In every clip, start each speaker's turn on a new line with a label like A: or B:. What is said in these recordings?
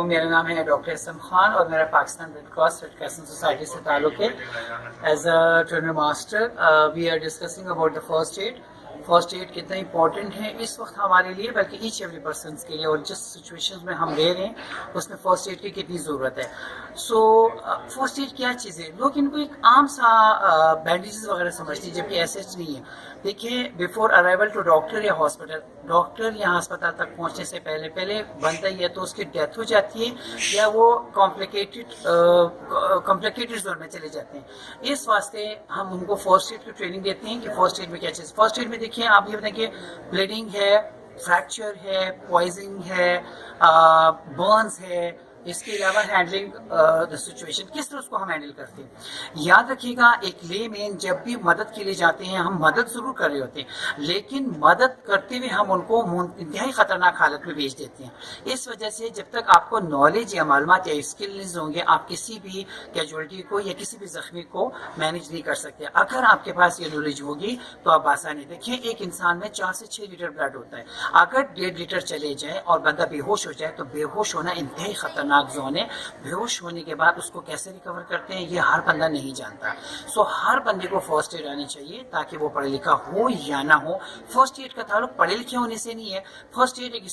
A: वालेकुम, मेरा नाम है डॉक्टर एसएम खान और मेरा Pakistan red cross red crescent society से ताल्लुक़ है। As a trainer master we are discussing about the first aid. First aid कितना इंपॉर्टेंट है इस वक्त हमारे लिए, बल्कि ईच एवरी पर्सन के लिए, और जिस सिचुएशन में हम रह रहे हैं उसमें फर्स्ट एड की कितनी ज़रूरत है। सो फर्स्ट एड क्या चीज़ है? लोग इनको एक आम सा बैंडेजेस वगैरह समझते हैं, जबकि ऐसे नहीं है। देखिए, बिफोर अराइवल टू डॉक्टर या हॉस्पिटल, डॉक्टर या अस्पताल तक पहुंचने से पहले बनता ही है तो उसकी डेथ हो जाती है या वो कॉम्प्लिकेटेड जोन में चले जाते हैं। इस वास्ते हम उनको फर्स्ट एड की ट्रेनिंग देते हैं कि फर्स्ट एड में क्या चीज़। फर्स्ट एड में देखिए, आप ये बताएं कि ब्लीडिंग है, फ्रैक्चर है, पॉइजनिंग है, बर्न्स है, इसके अलावा हैंडलिंग द सिचुएशन, किस तरह उसको हम हैंडल करते हैं। याद रखिएगा, एक लेमैन जब भी मदद के लिए जाते हैं, हम मदद जरूर कर रहे होते हैं, लेकिन मदद करते हुए हम उनको इंतहाई खतरनाक हालत में भेज देते हैं। इस वजह से जब तक आपको नॉलेज या मालूमात या स्किल्स होंगे, आप किसी भी कैजुअल्टी को या किसी भी जख्मी को मैनेज नहीं कर सकते। अगर आपके पास ये नॉलेज होगी तो आप आसानी। देखिए, एक इंसान में 4 से 6 लीटर ब्लड होता है। अगर 1.5 लीटर चले जाए और बंदा बेहोश हो जाए तो बेहोश होना इंतहाई खतरनाक जोन है। बेहोश होने के बाद उसको कैसे रिकवर करते हैं ये हर बंदा नहीं जानता। सो हर बंदे को फर्स्ट एड आनी चाहिए, ताकि वो पढ़ा लिखा हो या ना हो। फर्स्ट एड का ताल्लुक पढ़े लिखे होने से नहीं है। फर्स्ट एड एक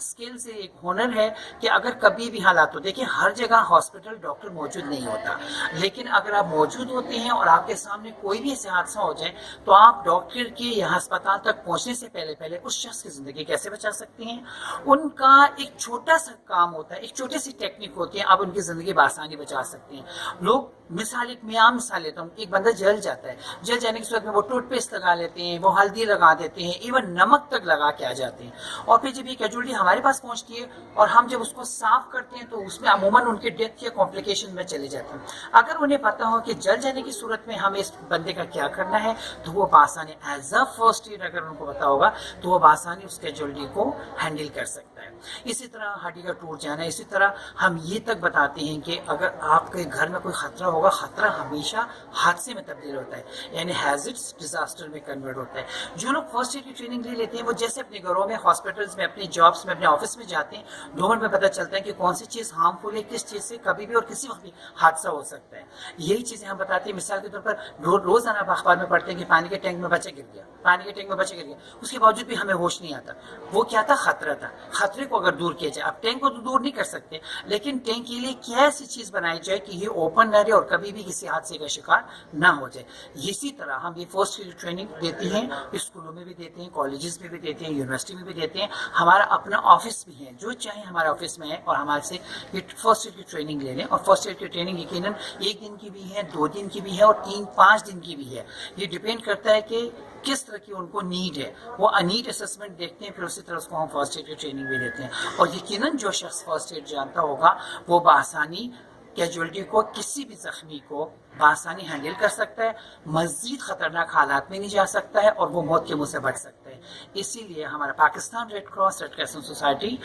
A: स्किल से, एक हुनर है कि अगर कभी भी हालात हो, देखिए हर जगह हॉस्पिटल डॉक्टर मौजूद नहीं होता, लेकिन अगर आप मौजूद होते हैं और आपके सामने कोई भी ऐसे हादसा हो जाए तो आप डॉक्टर के या अस्पताल तक पहुंचने से पहले उस शख्स की जिंदगी कैसे बचा सकते हैं। उनका एक छोटा सा काम होता है, एक छोटी सी टेक्निक होती है, आप उनकी जिंदगी बआसानी बचा सकते हैं। लोग मिसाल लेता हूँ, एक बंदा जल जाता है, जल जाने की सूरत में वो टूथपेस्ट लगा लेते हैं, वो हल्दी लगा देते हैं, इवन नमक तक लगा के आ जाते हैं। और फिर जब ये कैजुअल्टी हमारे पास पहुंचती है और हम जब उसको साफ करते हैं तो उसमें अमूमन उनके डेथ या कॉम्प्लिकेशन में चले जाते हैं। अगर उन्हें पता हो कि जल जाने की सूरत में हमें इस बंदे का क्या करना है तो वो बआसानी एज अ फर्स्ट एड अगर उनको पता होगा तो वो बआसानी उस कैजुअल्टी को हैंडल कर सकता है। इसी तरह हड्डी का टूट जाना, इसी तरह हम ये तक बताते हैं कि अगर आपके घर में कोई खतरा होगा, खतरा हमेशा हादसे में तब्दील होता है, यानी हैजर्ड्स डिजास्टर में कन्वर्ट होता है। जो लोग फर्स्ट एड की ट्रेनिंग ले लेते हैं वो जैसे अपने घरों में, हॉस्पिटल्स में, अपने जॉब्स में, अपने ऑफिस में जाते हैं, 2 मिनट में पता चलता है कि कौन सी चीज़ हार्मफुल है, किस चीज़ से कभी भी और किसी वक्त भी हादसा हो सकता है। यही चीज़ें हम बताते हैं। मिसाल के तौर पर रोजाना अखबार में पढ़ते हैं कि पानी के टैंक में बच्चा गिर गया, पानी के टैंक में बच्चा गिर गया, उसके बावजूद भी हमें होश नहीं आता। वो क्या था? खतरा था। खतरे को अगर दूर किया जाए, आप टैंक को तो दूर नहीं कर सकते, लेकिन टैंक के लिए क्या ऐसी चीज बनाई जाए कि ये ओपन न रहे और कभी भी किसी हादसे का शिकार ना हो जाए। इसी तरह हम ये फर्स्ट एड ट्रेनिंग देते हैं, स्कूलों में भी देते हैं, कॉलेजेस में भी देते हैं, यूनिवर्सिटी में भी देते हैं। हमारा अपना ऑफिस भी है, जो चाहे हमारे ऑफिस में है और हमारे से ये फर्स्ट एड की ट्रेनिंग ले लें। और फर्स्ट एड की ट्रेनिंग यकीनन 1 दिन की भी है, 2 दिन की भी है और 3-5 दिन की भी है। ये डिपेंड करता है कि किस तरह की उनको नीड है। वो नीड असेसमेंट देखते हैं, फिर उसी तरह उसको हम फर्स्ट एड की ट्रेनिंग भी देते हैं। और यकीनन जो शख्स फर्स्ट एड जानता होगा वो बआसानी कैजुअल्टी को, किसी भी जख्मी को बआसानी हैंडल कर सकता है, मजीद खतरनाक हालात में नहीं जा सकता है और वो मौत के मुंह से बच सकता है। इसीलिए हमारा Pakistan red cross red crescent society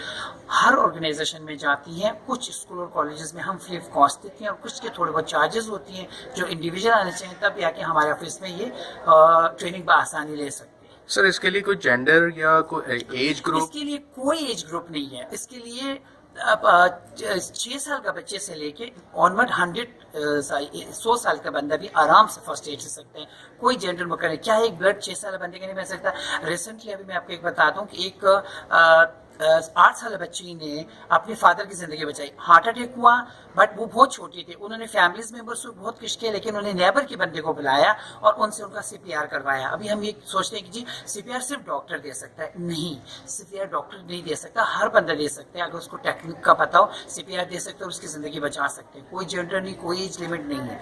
A: हर ऑर्गेनाइजेशन में जाती है। कुछ स्कूल और कॉलेजेस में हम फ्री ऑफ कॉस्ट देते हैं और कुछ के थोड़े बहुत चार्जेस होती हैं। जो इंडिविजुअल आने चाहिए तब आके हमारे ऑफिस में ये ट्रेनिंग बआसानी ले सकते हैं।
B: सर, इसके लिए कोई जेंडर या कोई एज ग्रुप?
A: इसके लिए कोई एज ग्रुप नहीं है। इसके लिए 6 साल का बच्चे से लेके ऑनवर्ड 100 साल का बंदा भी आराम से फर्स्ट एड से सकते हैं। कोई जेंडर मुकर क्या है, एक ब्लड 6 साल बंदे का नहीं मिल सकता। रिसेंटली अभी मैं आपको एक बता दूं कि एक 8 साल बच्ची ने अपने फादर की जिंदगी बचाई। हार्ट अटैक हुआ, बट वो बहुत छोटी थी। उन्होंने फैमिलीज मेंबर्स को बहुत कुछ किया, लेकिन उन्होंने नेबर के बंदे को बुलाया और उनसे उनका CPR करवाया। अभी हम ये सोचते हैं कि जी CPR सिर्फ डॉक्टर दे सकता है। नहीं, CPR डॉक्टर नहीं दे सकता, हर बंदा दे सकता है। अगर उसको टेक्निक का पता हो CPR दे सकते हो, उसकी जिंदगी बचा सकते हैं। कोई जेंडर नहीं, कोई एज लिमिट नहीं है।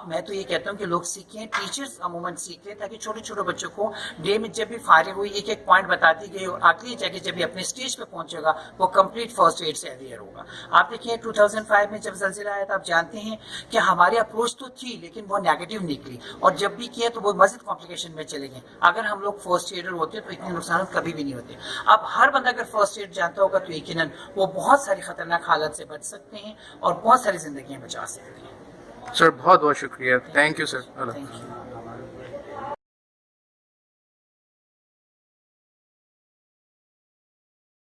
A: मैं तो ये कहता हूँ कि लोग सीखें, टीचर्स अमूमन सीखें, ताकि छोटे छोटे बच्चों को डे में जब भी फारिग हुई एक पॉइंट बताती गई, आखिरी जगह जब भी अपने स्टेज पे पहुंचेगा वो कंप्लीट फर्स्ट एड से अवेयर होगा। आप देखिए 2005 में जब ज़लज़ला आया था, आप जानते हैं कि हमारी अप्रोच तो थी लेकिन वो नेगेटिव निकली, और जब भी किया तो वो मज़ीद कॉम्प्लिकेशन में चले गए। अगर हम लोग फर्स्ट एडर होते तो इतने नुकसान कभी भी नहीं होते। अब हर बंदा अगर फर्स्ट एड जानता होगा तो यकीनन वो बहुत सारी खतरनाक हालत से बच सकते हैं और बहुत सारी जिंदगियां बचा सकते हैं।
B: सर, बहुत बहुत शुक्रिया। Thank you sir.
A: Thank you.